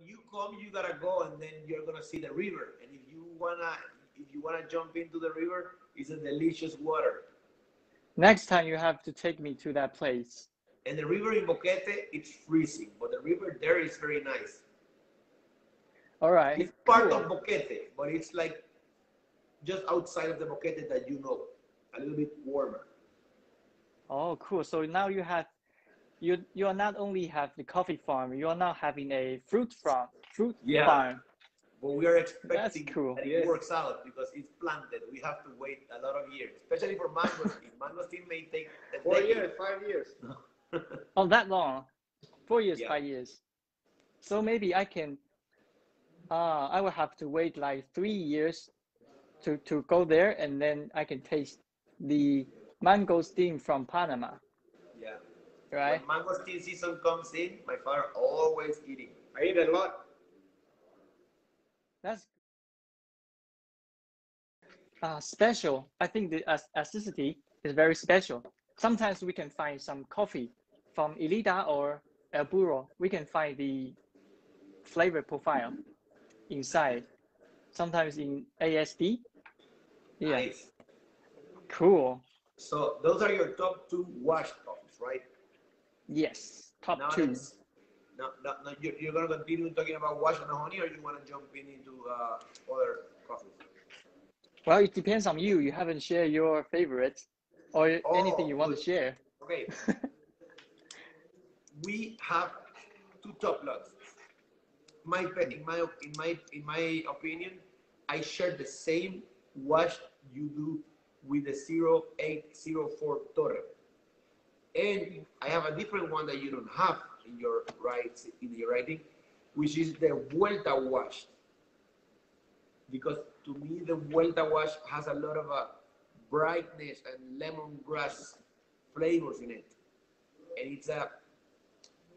you come, you gotta go, and then you're gonna see the river. And if you wanna jump into the river, it's a delicious water. Next time you have to take me to that place. And the river in Boquete, it's freezing, but the river there is very nice. All right. It's part of Boquete, but it's like just outside of the Boquete that you know, a little bit warmer. Oh, cool. So now you have, you are not only have the coffee farm, you are now having a fruit farm. But we are expecting cool. that it works out because it's planted. We have to wait a lot of years, especially for mangosteen. Mangosteen may take 4 years, 5 years. Oh, that long? 4 years, 5 years. So maybe I can, I will have to wait like 3 years to go there, and then I can taste the mangosteen from Panama. Yeah. Right? When mangosteen season comes in, my father always eating. I eat a lot. That's special. I think the acidity is very special. Sometimes we can find some coffee from Elida or El Burro. We can find the flavor profile inside. Sometimes in ASD. Yeah. Nice. Cool. So those are your top 2 washed coffees, right? Yes, top now 2. Now you're going to continue talking about wash and honey, or you want to jump into other coffees? Well, it depends on you. You haven't shared your favorites or anything you want to share. Okay. We have 2 top lots. In my opinion, I share the same wash you do with the 0804 Torre. And I have a different one that you don't have in your writing, which is the Vuelta wash. Because to me, the Vuelta wash has a lot of brightness and lemongrass flavors in it. And it's a...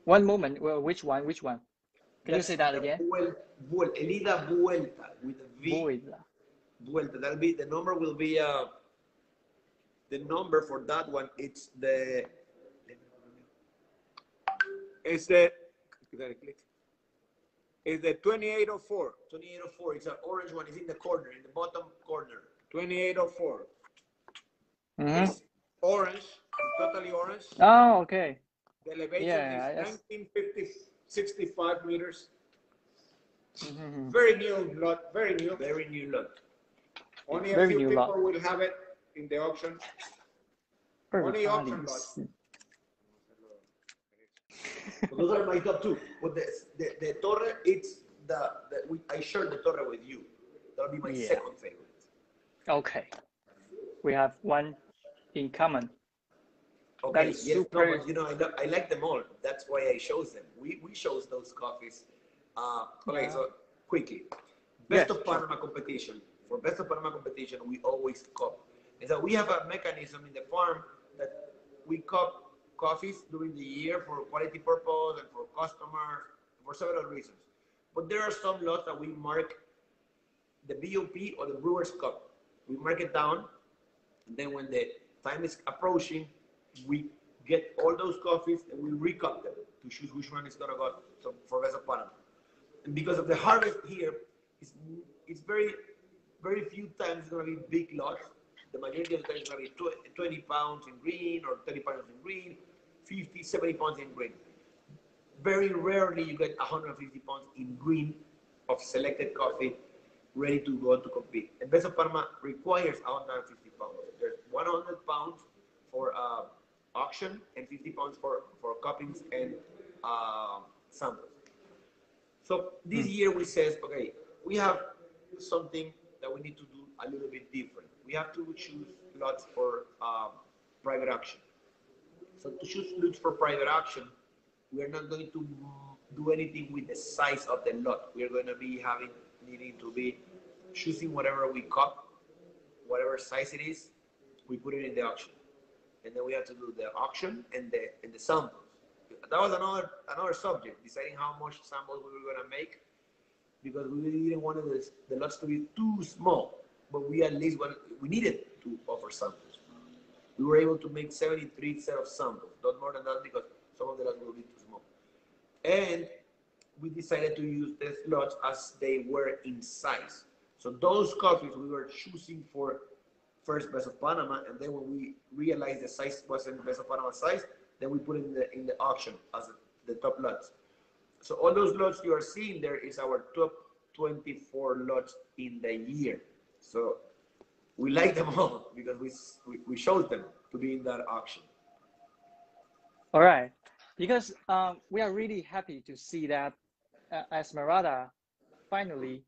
One moment. Well, which one? Can you say that again? Elida Vuelta with a V. Vuelta. That'll be, the number will be, the number for that one, it's the 2804. 2804. It's an orange one. It's in the corner, in the bottom corner. 2804. It's orange, totally orange. Oh, okay. The elevation is 1965 meters. Very new lot. Very new lot. Only a few people will have it in the auction. Only auction lots. So those are my top 2. But the Torre, it's I share the Torre with you. That'll be my second favorite. Okay. We have one in common. Okay, yes, super... no, but you know, I like them all. That's why I chose them. We chose those coffees. Okay, so quickly. Best of Panama competition. For Best of Panama competition, we always cup. And so we have a mechanism in the farm that we cup coffees during the year for quality purpose and for customers, for several reasons. But there are some lots that we mark the BOP or the Brewer's Cup. We mark it down, and then when the time is approaching, we get all those coffees and we recup them to choose which one is going to go for Best of Panama. And because of the harvest here, it's very, very few times it's going to be big lots. The majority of the time it's going to be 20 pounds in green or 30 pounds in green, 50, 70 pounds in green. Very rarely you get 150 pounds in green of selected coffee ready to go to compete. And Best of Panama requires 150 pounds. There's 100 pounds for auction and 50 pounds for cuppings and samples. So this year we says, okay, we have something that we need to do a little bit different. We have to choose lots for private auction. So to choose lots for private auction, we are not going to do anything with the size of the lot. We are going to be needing to be choosing whatever we cup, whatever size it is, we put it in the auction. And then we have to do the auction and the samples. That was another subject, deciding how much samples we were going to make, because we really didn't want the lots to be too small, but we at least we needed to offer samples. We were able to make 73 set of samples, not more than that, because some of the lots will be too small. And we decided to use the slots as they were in size. So those coffees we were choosing for first Best of Panama, and then when we realized the size wasn't Best of Panama size, then we put it in the auction as the top lots. So all those lots you are seeing there is our top 24 lots in the year. So we like them all because we chose them to be in that auction. All right, because we are really happy to see that Esmeralda finally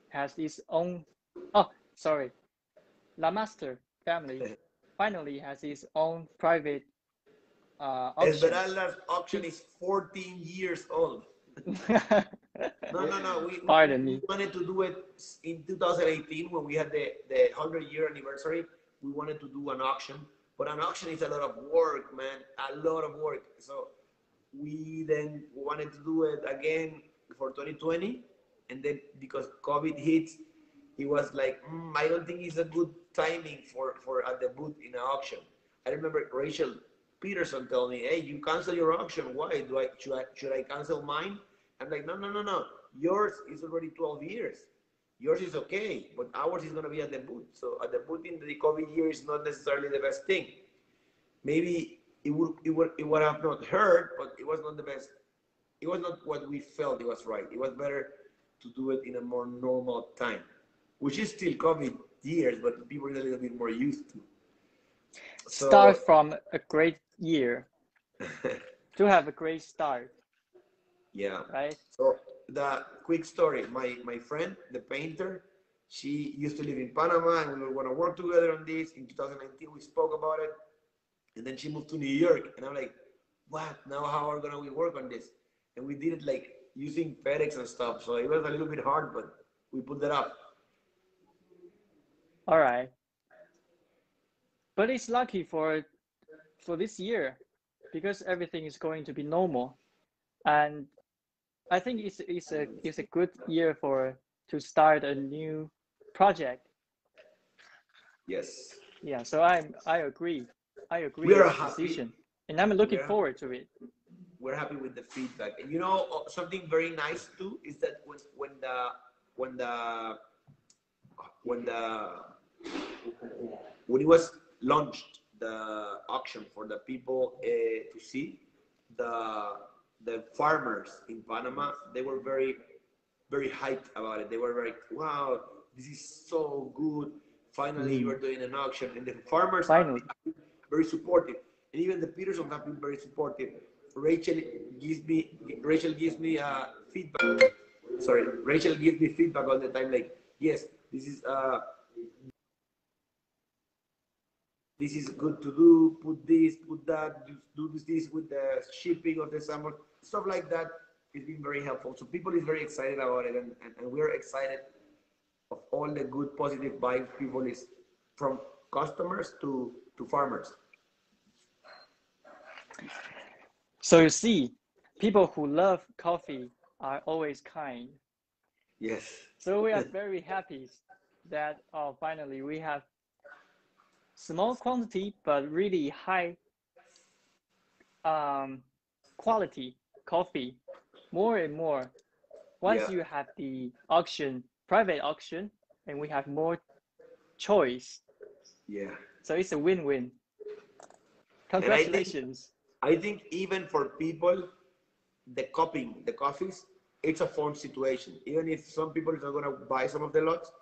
has its own. Oh, sorry, La Master family finally has its own private auction. Esmeralda's auction is 14 years old. No. We wanted to do it in 2018 when we had the 100-year anniversary. We wanted to do an auction, but an auction is a lot of work, man, a lot of work. So we then wanted to do it again for 2020, and then because COVID hits, it was like, I don't think it's a good timing for a debut in an auction. I remember Rachel Peterson told me, hey, you cancel your auction. Why? Should I cancel mine? I'm like, no. Yours is already 12 years. Yours is okay, but ours is going to be a debut. So a debut in the COVID year is not necessarily the best thing. Maybe it would have not hurt, but it was not the best. It was not what we felt it was right. It was better to do it in a more normal time, which is still COVID years, but people are a little bit more used to. So, start from a great year to have a great start. Yeah. Right. So the quick story, my friend, the painter, she used to live in Panama, and we were going to work together on this. In 2019, we spoke about it, and then she moved to New York, and I'm like, what? Now how are we work on this? And we did it like using FedEx and stuff. So it was a little bit hard, but we put that up. All right. But it's lucky for this year because everything is going to be normal, and I think it's a good year to start a new project. Yes. Yeah. So I agree. I agree We are with the happy. decision, and I'm looking forward to it. We're happy with the feedback. And you know, something very nice too is that when it was launched, the auction for the people to see, the farmers in Panama, they were very, very hyped about it. They were very, wow, this is so good. Finally, you are doing an auction, and the farmers have been very supportive, and even the Petersons have been very supportive. Rachel gives me feedback. Sorry, Rachel gives me feedback all the time. Like, yes, this is good to do. Put this, put that. Do this with the shipping of the sample, stuff like that. It's been very helpful. So people is very excited about it, and we're excited of all the good positive vibes people is from customers to farmers. So you see, people who love coffee are always kind. Yes. So we are very happy that finally we have small quantity but really high quality coffee, more and more. Once you have the auction, private auction, and we have more choice. Yeah. So it's a win-win. Congratulations. I think even for people, the coffees, it's a fun situation. Even if some people are going to buy some of the lots,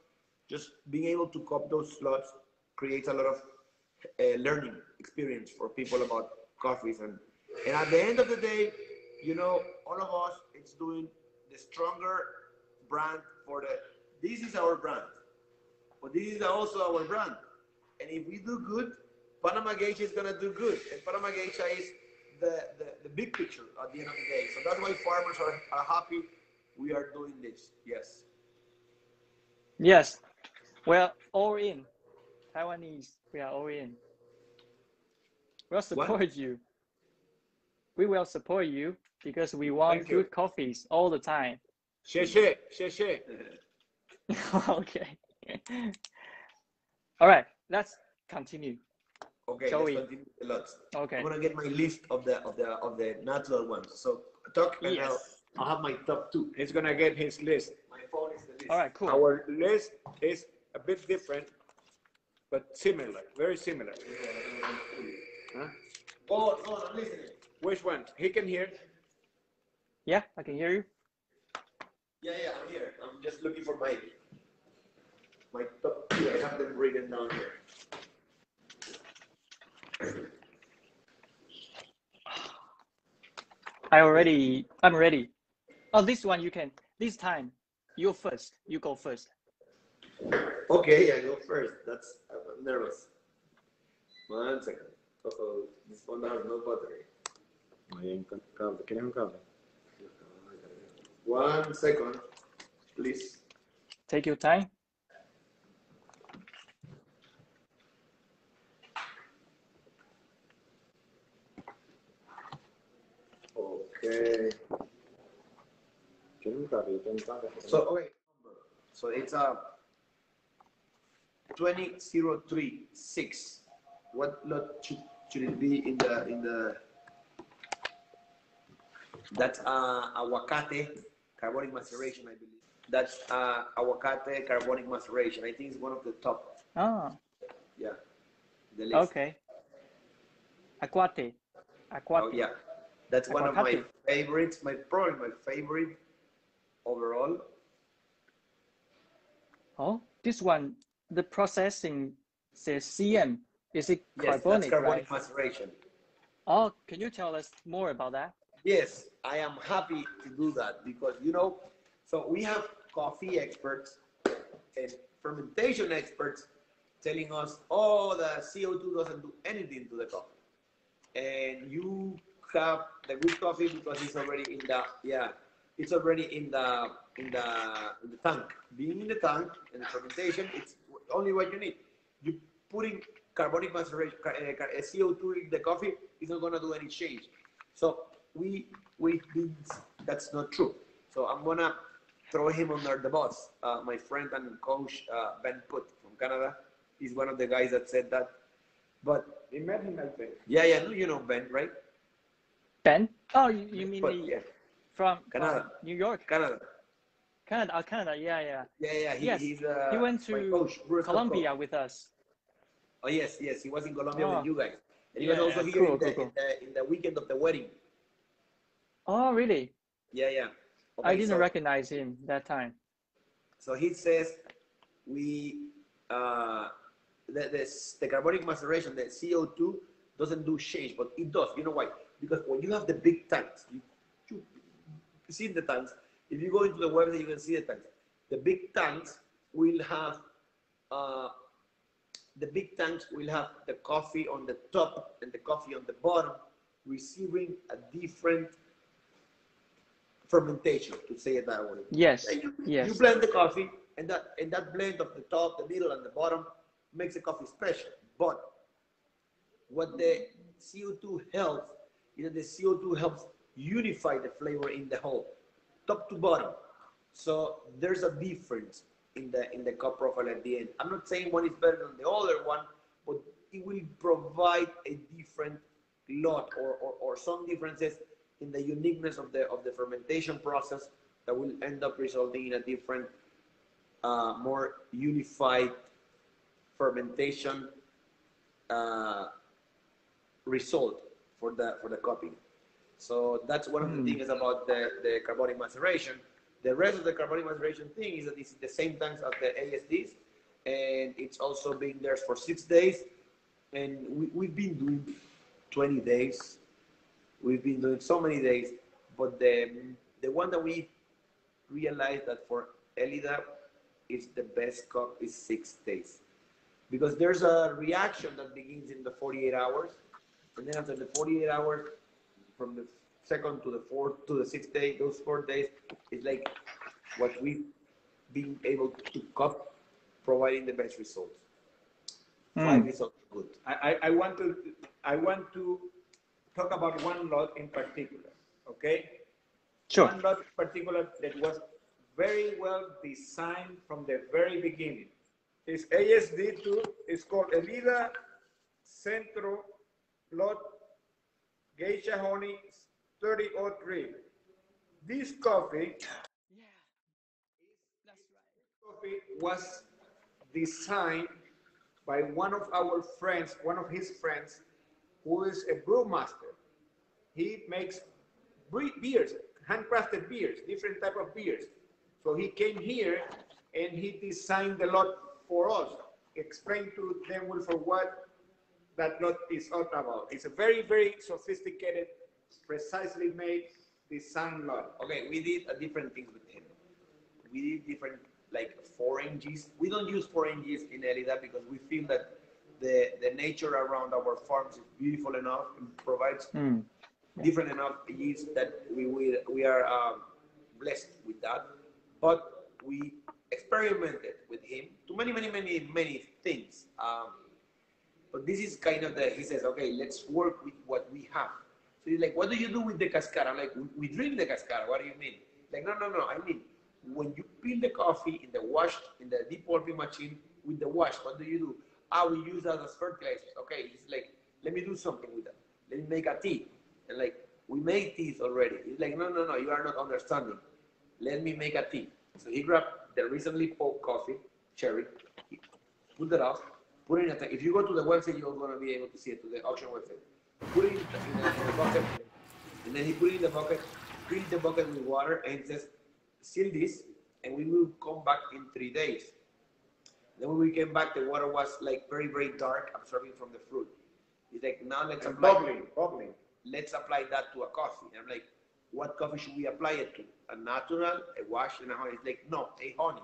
just being able to cop those lots creates a lot of learning experience for people about coffees. And at the end of the day, you know, all of us, it's doing the stronger brand this is our brand, but this is also our brand. And if we do good, Panama Geisha is going to do good. And Panama Geisha is the big picture at the end of the day. So that's why farmers are happy we are doing this. Yes. Yes. We're all in. Taiwanese, we are all in. We'll support you. We will support you because we want good coffees all the time. Xie. Okay. All right, let's continue. Okay, Shall let's we? continue the lots. Okay. I'm gonna get my list of the natural ones. So talk and I'll have my top 2. He's gonna get his list. My phone is the list. All right, cool. Our list is a bit different, but similar, very similar. Huh? Oh, no, I'm listening. Which one? He can hear. Yeah, I can hear you. Yeah, I'm here. I'm just looking for my top 2. I have them written down here. I'm ready. Oh, this one you can. This time, you first. You go first. Okay, I go first. I'm nervous. 1 second. This phone has no battery. 1 second, please. Take your time. Okay. So it's a 20036. What lot should it be in the? That's aguacate carbonic maceration, I believe. That's aguacate carbonic maceration. I think it's one of the top. Oh. Yeah. The list. Okay. Aguacate. Oh yeah. That's one of my Aguacate. favorites. Probably my favorite overall. Oh, this one, the processing says CM. Is it Yes, carbonic, that's carbonic right? maceration. Oh, can you tell us more about that? Yes, I am happy to do that because, so we have coffee experts and fermentation experts telling us, oh, the CO2 doesn't do anything to the coffee. And you have the good coffee because it's already in the tank. Being in the tank and the fermentation, it's only what you need. You putting carbonic maceration, CO2 in the coffee is not gonna do any change. So that's not true. So I'm gonna throw him under the bus. My friend and coach Ben Put from Canada, he's one of the guys that said that. But You met him, I think. yeah, you know Ben, right? Ben? Oh, you mean Yeah. from Canada. New York? Canada. Canada, yeah. Yeah. Yes, He's he went to coach, Colombia with us. Oh yes, he was in Colombia with you guys, and he Yeah, was also here cool. in the weekend of the wedding. Oh, really? Yeah. Okay, I didn't recognize him that time. So he says the carbonic maceration, the CO2 doesn't do change, but it does. You know why? Because when you have the big tanks, you see the tanks. If you go into the website, you can see the tanks. The big tanks will have the coffee on the top and the coffee on the bottom, receiving a different fermentation, to say it that way. Yes. You blend the coffee, and that blend of the top, the middle, and the bottom makes the coffee special. But what the CO2 helps is that the CO2 helps unify the flavor in the whole, top to bottom. So there's a difference in the cup profile at the end. I'm not saying one is better than the other one, but it will provide a different lot or some differences in the uniqueness of the fermentation process that will end up resulting in a different, more unified fermentation result for the coffee. So that's one of the things about the carbonic maceration. The rest of the carbonic maceration thing is that it's the same tanks as the ASDs, and it's also been there for 6 days. And we've been doing 20 days. We've been doing so many days, but the one that we realized that for Elida is the best cup is 6 days, because there's a reaction that begins in the 48 hours, and then after the 48 hours, from the second to the fourth to the 6th day, those 4 days is like what we've been able to cup, providing the best results. 5 is good. I want to talk about one lot in particular, okay? Sure. One lot in particular that was very well designed from the very beginning. It's ASD2, it's called Elida Centro Lot Geisha Honey 3003. this coffee, Yeah, that's right. coffee was designed by one of our friends, one of his friends, who is a brewmaster. He makes beers, handcrafted beers, different type of beers. So he came here and he designed the lot for us. Explain to them for what that lot is all about. It's a very, very sophisticated, precisely made design lot. Okay, we did different things with him. We did different, like 4NGs. We don't use 4NGs in Elida because we feel that the nature around our farms is beautiful enough and provides different enough yeast that we are blessed with that. But we experimented with him to many things. But this is kind of he says, okay, let's work with what we have. So he's like, what do you do with the cascara? I'm like, we drink the cascara. What do you mean? Like, no. I mean, when you peel the coffee in the deep pulping machine with the wash, what do you do? We use that as fertilizers. Okay, he's like, let me do something with that. Let me make a tea. And like, we make teas already. He's like, no, you are not understanding. Let me make a tea. So he grabbed the recently pulled coffee, cherry, he put that out, put it in a tank. If you go to the website, you're going to be able to see it, to the auction website. Put it in the bucket, and then he put it in the bucket, fill the bucket with water, and he says, seal this, and we will come back in 3 days. Then when we came back, the water was like very, very dark, absorbing from the fruit. He's like, now let's apply bubbling. Let's apply that to a coffee. And I'm like, what coffee should we apply it to? A natural, a wash, and a honey? He's like, no, a honey.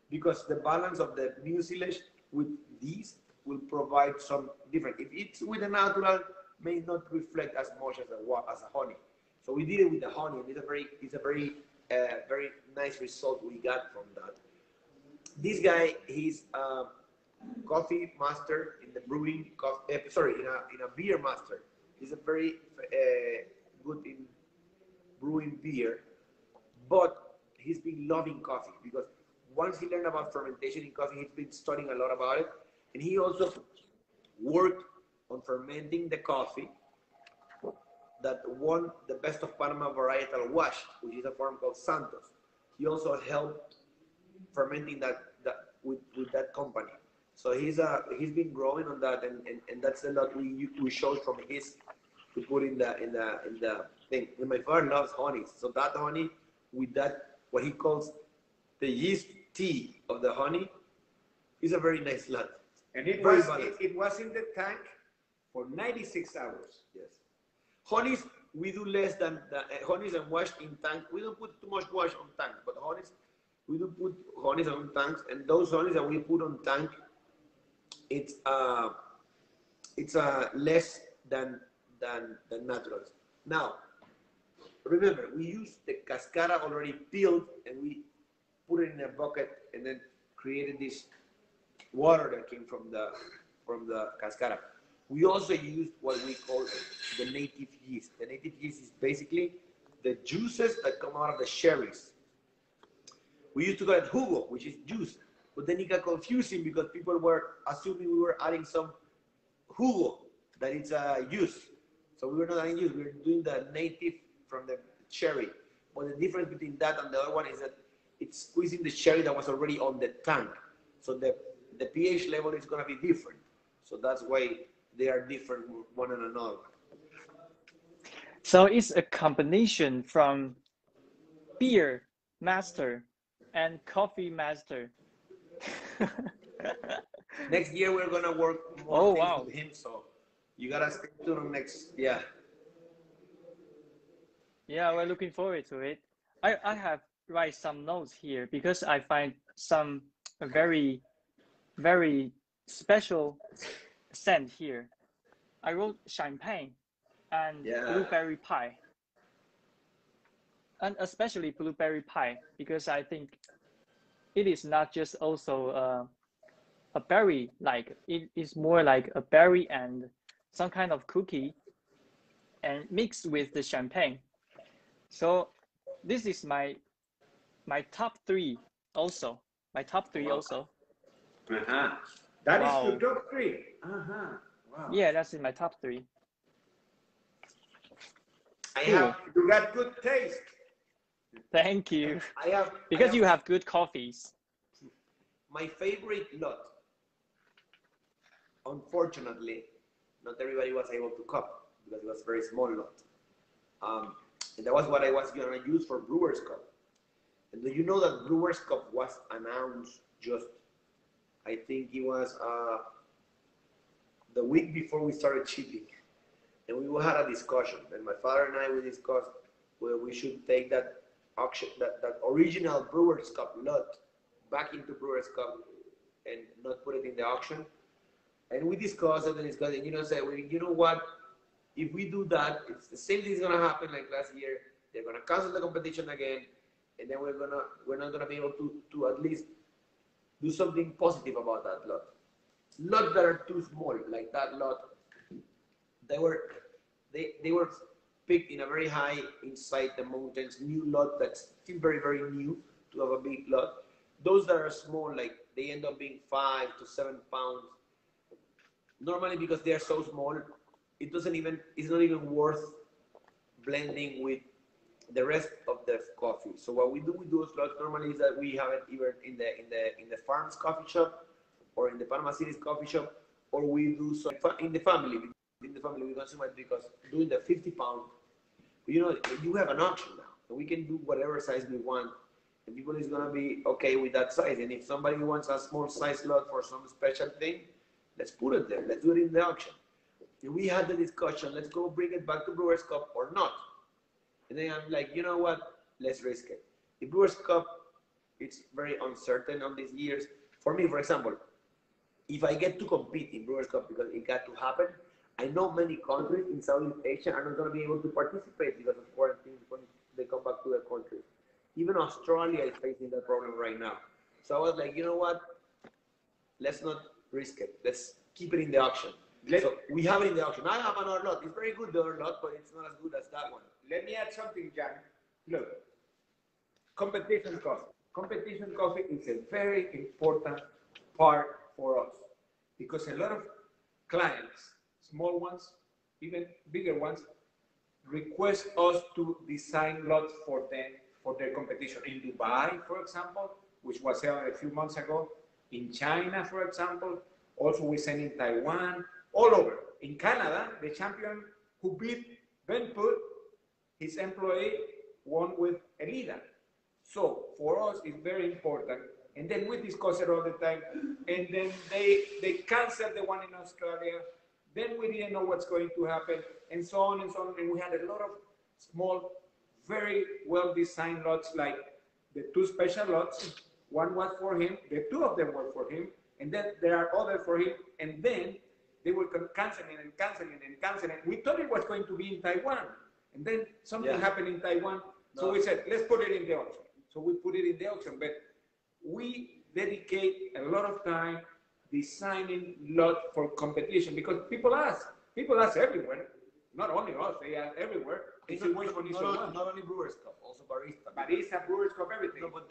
Because the balance of the mucilage with these will provide some different. If it's with a natural, may not reflect as much as a honey. So we did it with the honey, and it's a very nice result we got from that. This guy, he's a coffee master in the brewing, in a beer master. He's a very good in brewing beer, but he's been loving coffee because once he learned about fermentation in coffee, he's been studying a lot about it. And he also worked on fermenting the coffee that won the Best of Panama Varietal Wash, which is a farm called Santos. He also helped fermenting that with that company. So he's been growing on that, and that's a lot we showed from his to put in the thing. And my father loves honey, so that honey with that what he calls the yeast tea of the honey is a very nice lot. And it was in the tank for 96 hours. Yes. Honeys we do less than honeys and wash in tank. We don't put too much wash on tank, but honeys we do put honeys on tanks, and those honeys that we put on tank, it's less than naturals. Now, remember, we use the cascara already peeled, and we put it in a bucket, and then created this water that came from the cascara. We also used what we call the native yeast. The native yeast is basically the juices that come out of the cherries. We used to call it jugo, which is juice, but then it got confusing because people were assuming we were adding some jugo, that it's a juice. So we were not adding juice, we were doing the native from the cherry. But the difference between that and the other one is that it's squeezing the cherry that was already on the tank. So the pH level is going to be different. So that's why they are different one and another. So it's a combination from beer master and coffee master. Next year we're gonna work more things with him, so you gotta stay tuned on next. Yeah, we're looking forward to it. I have write some notes here because I find some very special scent here. I wrote champagne and blueberry pie, and especially blueberry pie because I think it is not just also a berry, like it is more like a berry and some kind of cookie and mixed with the champagne. So this is my top three also. My top three also. That is your top three. Wow. Yeah, that's in my top three. You got good taste. Thank you. Because you have good coffees. My favorite lot, unfortunately, not everybody was able to cup because it was a very small lot. And that was what I was going to use for Brewers Cup. And do you know that Brewers Cup was announced just, I think it was the week before we started shipping. And we had a discussion. And my father and I, we discussed whether we should take that auction, that original Brewers Cup lot back into Brewers Cup and not put it in the auction. And we discussed it and discussed it, you know, say, well, you know what? If we do that, it's the same thing is gonna happen like last year. They're gonna cancel the competition again, and then we're not gonna be able to at least do something positive about that lot. Lots that are too small, like that lot, they were picked in a very high inside the mountains, new lot that's still very, very new to have a big lot. Those that are small, like they end up being 5 to 7 pounds. Normally, because they are so small, it's not even worth blending with the rest of the coffee. So what we do with those lots normally is that we have it either in the farm's coffee shop or in the Panama City's coffee shop, or we do so in the family. In the family, we consume it because doing the 50 pound, you know, you have an option now, and we can do whatever size we want, and people is gonna be okay with that size. And if somebody wants a small size lot for some special thing, let's put it there. Let's do it in the auction. And we had the discussion, let's go bring it back to Brewers Cup or not. And then I'm like, you know what? Let's risk it. The Brewers Cup, it's very uncertain on these years. For me, for example, if I get to compete in Brewers Cup because it got to happen, I know many countries in Southeast Asia are not going to be able to participate because of quarantine when they come back to their country. Even Australia is facing that problem right now. So I was like, you know what? Let's not risk it. Let's keep it in the auction. So we have it in the auction. I have another lot. It's very good, the other lot, but it's not as good as that one. Let me add something, Jan. Look, competition coffee. Competition coffee is a very important part for us because a lot of clients, small ones, even bigger ones, request us to design lots for them, for their competition. In Dubai, for example, which was held a few months ago, in China, for example, also we send in Taiwan, all over. In Canada, the champion who beat Ben Put, his employee, won with Elida. So for us, it's very important. And then we discuss it all the time. And then they canceled the one in Australia. Then we didn't know what's going to happen, and so on and so on. And we had a lot of small, very well-designed lots, like the 2 special lots. One was for him, the 2 of them were for him, and then there are others for him. And then they were canceling and canceling and canceling. We thought it was going to be in Taiwan. And then something happened in Taiwan. So we said, let's put it in the auction. So we put it in the auction. But we dedicate a lot of time designing lot for competition because people ask everywhere, not only us, they ask everywhere. They say, which one is not only Brewers Cup, also Barista. Barista, Brewers Cup, everything. No, but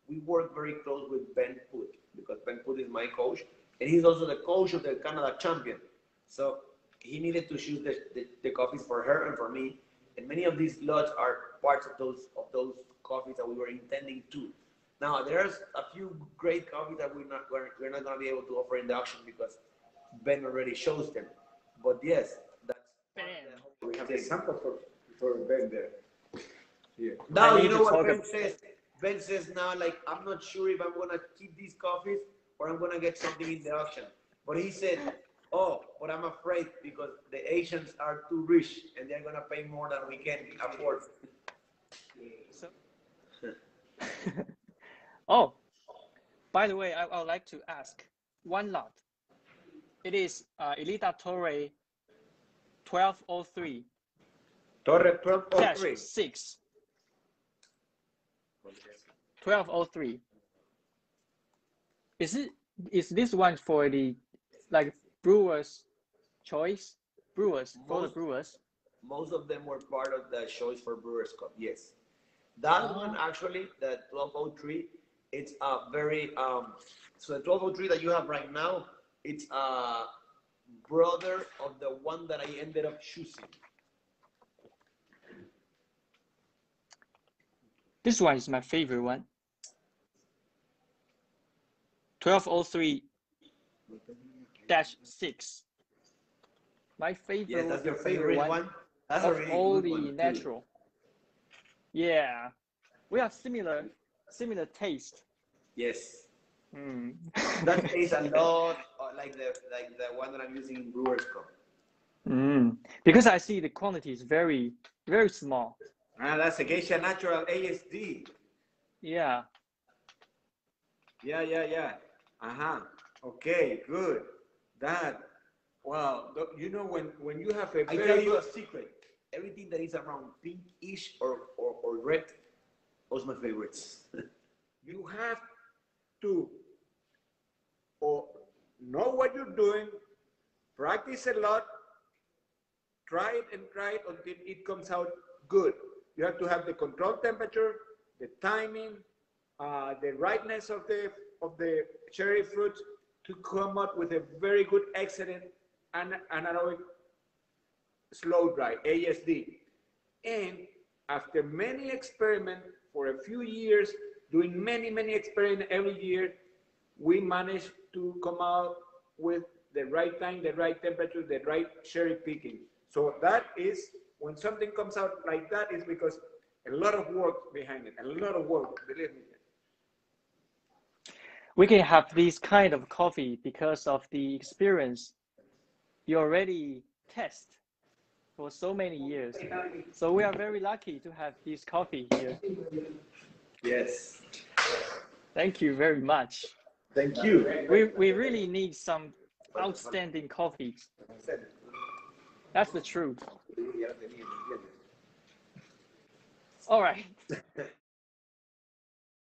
we work very close with Ben Put because Ben Put is my coach, and he's also the coach of the Canada champion. So he needed to choose the coffees for her and for me, and many of these lots are parts of those coffees that we were intending to. Now there's a few great coffees that we're not going to be able to offer in the auction because Ben already shows them. But yes, that's we have the sample for Ben there. Yeah. Now you know what Ben says. Ben says now, like, I'm not sure if I'm going to keep these coffees or I'm going to get something in the auction. But he said, oh, but I'm afraid because the Asians are too rich and they're going to pay more than we can afford. So, oh, by the way, I would like to ask one lot. It is Elida Torre 1203. Torre 1203. 6. 1203. Is this one for the brewers choice? For the brewers? Most of them were part of the choice for Brewers Cup, yes. That one actually, the 1203, it's a very so the 1203 that you have right now, it's a brother of the one that I ended up choosing. This one is my favorite one. 1203-6. My favorite. Yeah, that's your favorite one. That's a really all good the one natural. Yeah, we have similar taste. Yes. Mm. That tastes a lot like the one that I'm using in Brewer's Cup. Because I see the quantity is very, very small. That's a Geisha Natural ASD. Yeah. Yeah. Okay, good. That, wow. You know, when you have a I tell you a secret. Everything that is around pinkish or red, those are my favorites. You have to know what you're doing, practice a lot, try it until it comes out good. You have to have the control temperature, the timing, the rightness of the cherry fruits to come up with a very good, excellent anaerobic slow dry, ASD. And after many experiments for a few years, doing many experiments every year, we managed to come out with the right time, the right temperature, the right cherry picking. So that is, when something comes out like that, is because a lot of work behind it, a lot of work, believe me. We can have this kind of coffee because of the experience you already test for so many years. So we are very lucky to have this coffee here. Yes. Thank you very much. Thank you. We really need some outstanding coffees. That's the truth. All right.